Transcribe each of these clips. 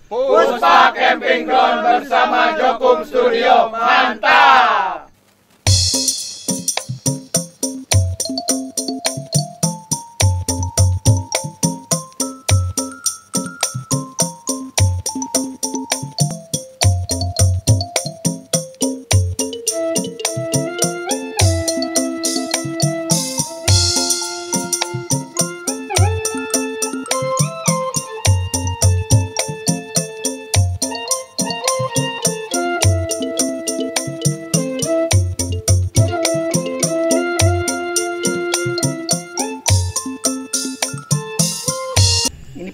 Puspa Camping Ground bersama Jokum Studio, mantap!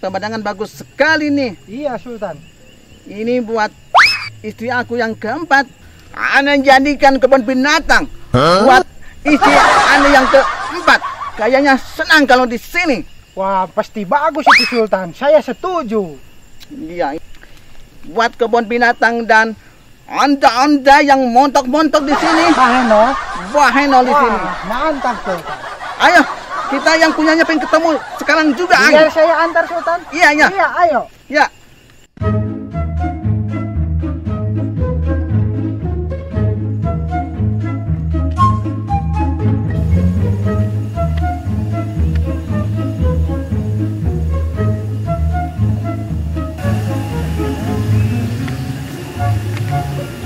Pemandangan bagus sekali nih. Iya Sultan. Ini buat istri aku yang keempat. Ana jadikan kebun binatang. Buat istri ana yang keempat. Kayaknya senang kalau di sini. Wah, pasti bagus itu Sultan. Saya setuju. Iya. Buat kebun binatang dan onta-onta yang montok-montok di sini. Baheno di sini. Mantap Sultan. Ayo, kita yang punyanya pengen ketemu sekarang juga. Biar saya antar Sultan. Iya. Iya, ayo. Ya.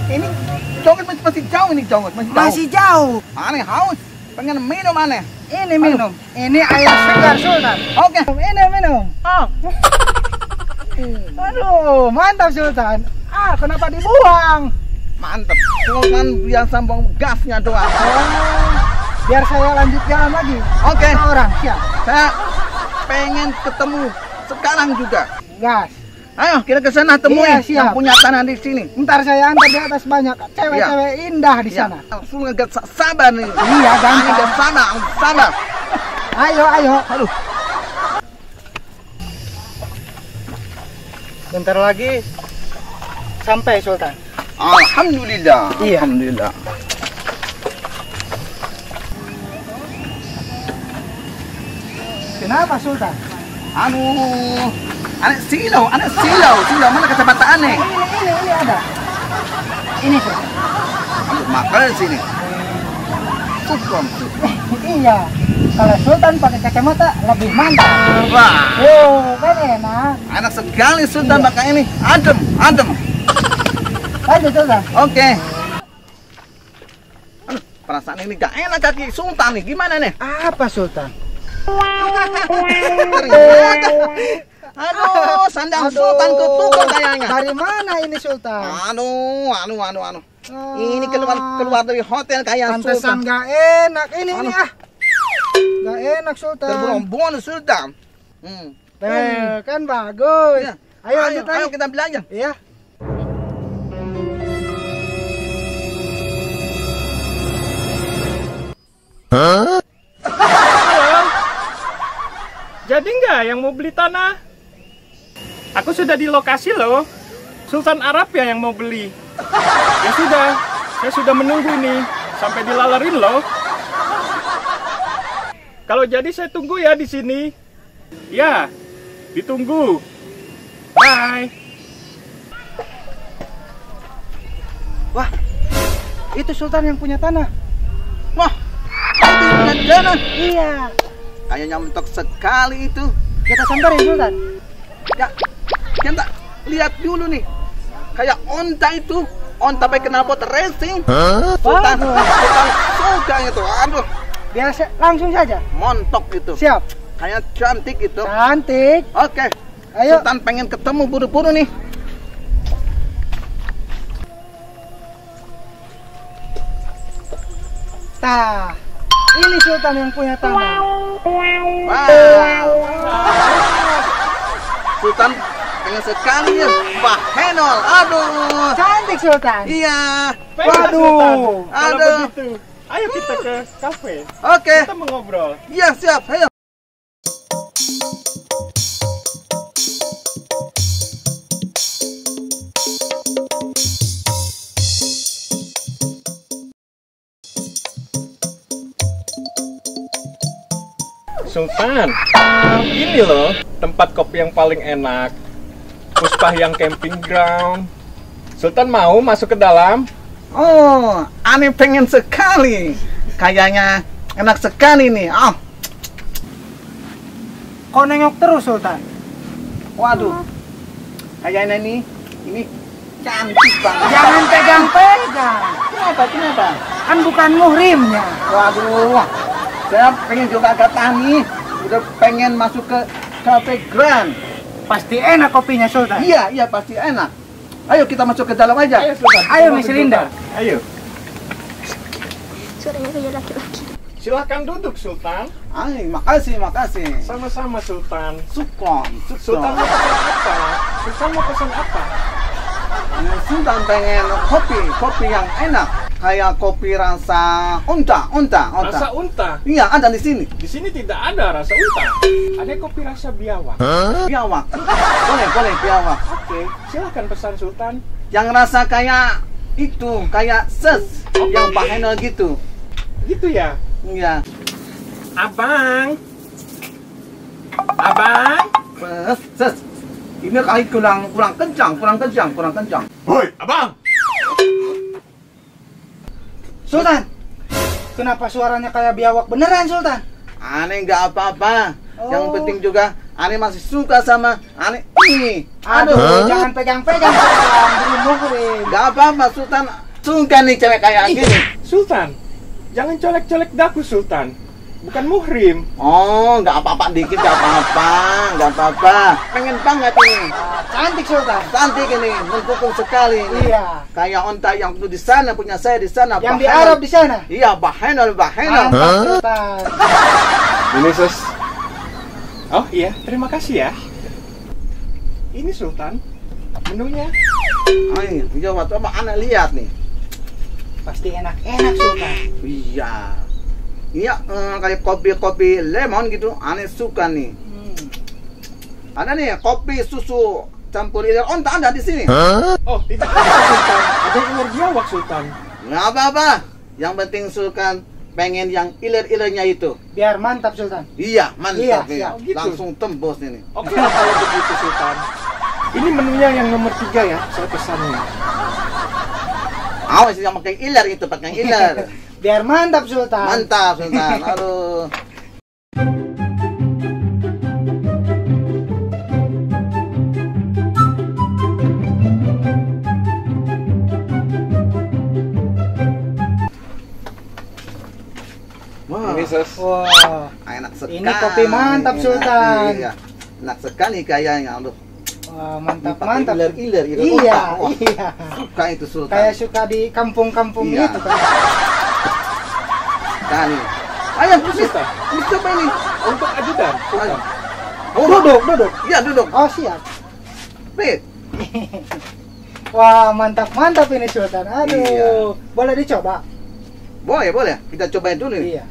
Ini Jongot masih jauh ini Jongot, Masih jauh. Aneh haus, pengen minum aneh. Ini minum. Ini air segar Sultan. Oke. Ini minum. Oh. Aduh, mantap Sultan. Kenapa dibuang? Mantap. Cuman biasa buang gasnya doang. Biar saya lanjut jalan lagi. Oke. Orang, siap. Saya pengen ketemu sekarang juga. Gas. Ayo kita ke sana temuin Iya, siap. yang punya tanah di sini. Ntar saya antar di atas banyak cewek-cewek indah di sana. Langsung agak sabar nih. Iya, gampang. Agak sabar. Ayo. Aduh. Bentar lagi sampai Sultan. Alhamdulillah. Iya. Alhamdulillah. Kenapa Sultan? Anak silau, mana kacamata aneh? Ini ada. Ini Sultan. Makan sini. Cukup. Iya. Kalau Sultan pakai kacamata lebih mantap. Wah. Kan enak. Enak sekali Sultan pakai ini. Adem. Lanjut Sultan. Oke. Aduh, perasaan ini gak enak kaki Sultan nih. Gimana nih? Apa Sultan? Aduh, sandang Sultan ketukar kayaknya. Dari mana ini Sultan? Aduh. Ini keluar dari hotel kayak Pantesan Sultan. gak enak ini Gak enak Sultan. Terbuang Sultan. Kan bagus. Ya. Ayo lanjut lagi. Ayo kita belajar. Iya. Halo? Jadi nggak yang mau beli tanah? Aku sudah di lokasi loh. Sultan Arab ya yang mau beli. Ya sudah, saya sudah menunggu ini sampai dilalerin loh. Kalau jadi saya tunggu ya di sini. Ya, ditunggu. Bye. Wah, itu Sultan yang punya tanah. Wah, itu punya tanah. Iya. Kayaknya mentok sekali itu. Kita samperin Sultan. Ya, kita lihat dulu nih. Kayak onta itu. Onta pakai knalpot racing. Sultan suka itu. Aduh. Biasa, langsung saja. Montok gitu. Siap. Kayak cantik gitu. Cantik. Oke. Ayo. Sultan pengen ketemu buru-buru nih. Tah, ini Sultan yang punya tanah. Wow. Sultan pengen sekali ya. Bahenol. Aduh. Cantik Sultan. Iya. Waduh. Kalau Aduh. begitu, ayo kita ke kafe. Oke. Kita mengobrol. Iya, siap. Ayo. Sultan, ini loh tempat kopi yang paling enak. Puspahyang Camping Ground. Sultan mau masuk ke dalam? Oh, aneh pengen sekali. Kayaknya enak sekali nih. Oh, Kok nengok terus Sultan? waduh. Kayaknya nih, ini cantik banget. Jangan pegang-pegang. Kenapa? Kan bukan muhrimnya. Waduh, saya pengen juga kata nih. Udah pengen masuk ke Cafe Grand. Pasti enak kopinya Sultan. Iya, pasti enak. Ayo kita masuk ke dalam aja. Sultan. Ayo, Miss Linda. Ayo. Suaranya kayak laki-laki. Silahkan duduk, Sultan. Ay, makasih. Sama-sama, Sultan. Sukon. Sultan mau pesan apa? Sultan mau pesan apa? Sultan pengen kopi yang enak. Kayak kopi rasa unta. Rasa unta. Iya, ada di sini. Di sini tidak ada rasa unta. Ada kopi rasa biawak. Biawak. Boleh biawak. Oke, silahkan pesan Sultan. Yang rasa kayak itu, kayak ses, yang bahena gitu. Gitu ya? Iya. Abang. Ses. Ini kali kurang kencang. Hoi, abang. Sultan, kenapa suaranya kayak biawak beneran Sultan? Aneh nggak apa-apa. Oh. Yang penting juga aneh masih suka sama aneh ini. Aduh, jangan pegang-pegang Sultan, belum muhrim. Nggak apa-apa Sultan. Suka nih cewek kayak gini. Sultan, jangan colek-colek daku Sultan. Bukan muhrim. Oh, nggak apa-apa dikit, nggak apa-apa. Pengen banget ini. Cantik Sultan. Cantik ini, mendukung sekali ini. Iya. Kayak onta yang tuh di sana, punya saya di sana. Yang di Bahena. Arab di sana. Iya, bahena. Mantap Sultan. Ini sus. Oh iya, terima kasih ya. Ini Sultan, menunya. Ay, jawab apa anak lihat nih. Pasti enak-enak Sultan. Iya. Iya, kayak kopi lemon gitu, aneh suka nih. Ada nih kopi susu campur iler onta ada di sini. Oh tidak ada Sultan, ada ular biawak Sultan. Nggak apa-apa. Yang penting Sultan pengen yang iler-ilernya itu. Biar mantap Sultan. Iya, mantap Iya, nih. siap. Gitu. Langsung tembus ini. Oke lah kalau begitu Sultan. Ini menunya yang nomor 3 ya, saya pesannya. Awas yang pakai iler itu, pakai iler. Biar mantap Sultan. Mantap Sultan. Aduh. Wah, Ini sus. Wah, enak sekali. ini kopi mantap Sultan. Iya. Enak sekali kayaknya. Aduh. Wah, Ini mantap. pakai iler. Iya, Wah, iya. suka itu Sultan. Kayak suka di kampung-kampung Iya. itu kan. Kali. Ayo, Sultan. ini coba ini. Untuk ajudan. Ayo. Duduk. Iya, duduk. Oh, siap. Pit. Wah, mantap ini Sultan. Aduh, Iya. boleh dicoba? Boleh. Kita cobain dulu nih. Iya.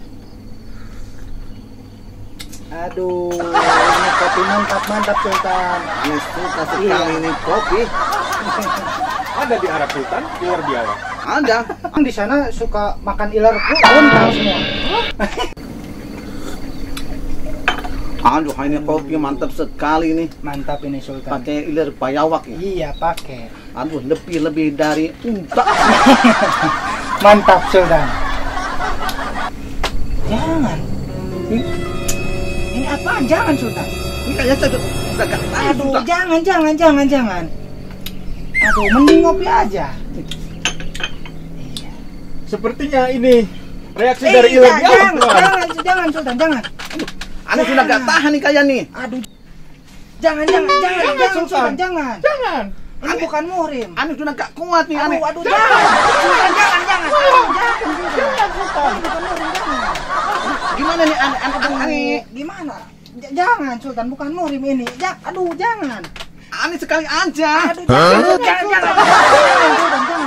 Aduh, ini kopi mantap Sultan. Ini suka sekali Iya. ini kopi. Ada di Arab Sultan, ular biawak. Ada. Di sana suka makan iler unta semua. Aduh, ini kopi mantap sekali nih. Mantap ini Sultan. Pakai iler biawak ya. Iya, pakai. Aduh, lebih dari unta. Mantap Sultan. Jangan. Ini apaan? Jangan Sultan. Ini kayaknya saya udah gak tahu. Aduh, Sultan. jangan. Aduh, mending ngopi aja. Sepertinya ini reaksi dari ular Iya, biawak. Tuan. jangan Sultan, jangan. Aneh sudah gak tahan nih kayak nih. Aduh. Jangan Sultan, jangan. Jangan. Ini bukan muhrim. Aneh sudah gak kuat nih, aneh. Aduh, jangan. Sultan, jangan. Jangan Sultan. Ini bukan muhrim, jangan. Gimana nih aneh? Aduh, gimana? Jangan Sultan, bukan muhrim ini. Aduh, jangan. Aneh sekali aja. Aduh, jangan Sultan, jangan.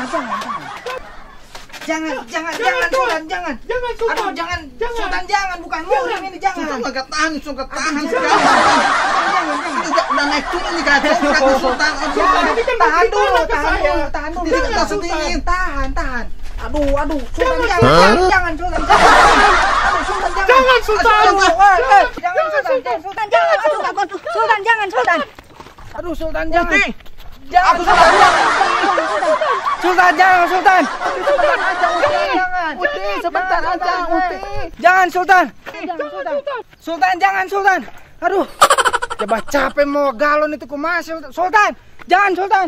Jangan Sultan, jangan. Jangan Sultan. Aduh, jangan. Sultan, jangan, bukan muhrim ini, jangan. Sultan gak tahan, suka tahan Aduh, sekali. Jangan. Ini udah naik turun nih kayak tongkat nih Sultan. Sultan, ini kan Tahan masih dulu, panas ke saya. tahan dulu. Jadi Jangan, kita Sultan. sedingin. Tahan. Aduh, Sultan, jangan Sultan. Sultan, jangan. Aduh, Sultan, jangan. Jangan, Sultan. Aduh, jangan Sultan, jangan Sultan, jangan. Aduh, Sultan, jangan Sultan. Aduh, Sultan jangan. Uti, Jangan, aku Sultan. sudah Sultan, jangan, Sultan. sebentar aja, Uti, sebentar aja, Uti. Jangan, Sultan. Sultan, jangan, Sultan. Aduh, coba capek mau galon itu kumas, Sultan. Jangan, Sultan.